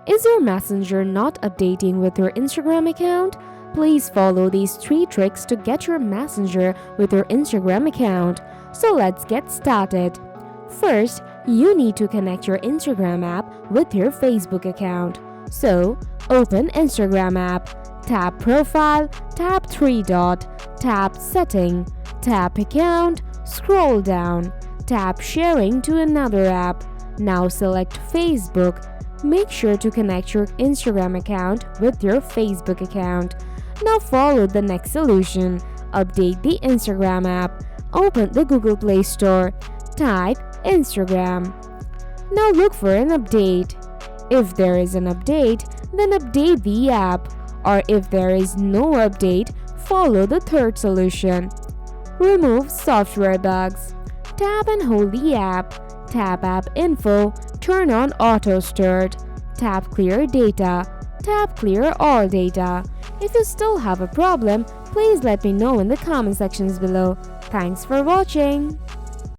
Is your Messenger not updating with your Instagram account? Please follow these 3 tricks to get your Messenger with your Instagram account. So let's get started. First, you need to connect your Instagram app with your Facebook account. So, open Instagram app, tap Profile, tap 3 dot, tap Setting, tap Account, scroll down, tap Sharing to another app. Now select Facebook. Make sure to connect your Instagram account with your Facebook account. Now follow the next solution. Update the Instagram app. Open the Google Play Store. Type Instagram. Now look for an update. If there is an update, then update the app. Or if there is no update, follow the third solution. Remove software bugs. Tap and hold the app. Tap App Info. Turn on Auto Start. Tap Clear Data. Tap Clear All Data. If you still have a problem, please let me know in the comment sections below. Thanks for watching.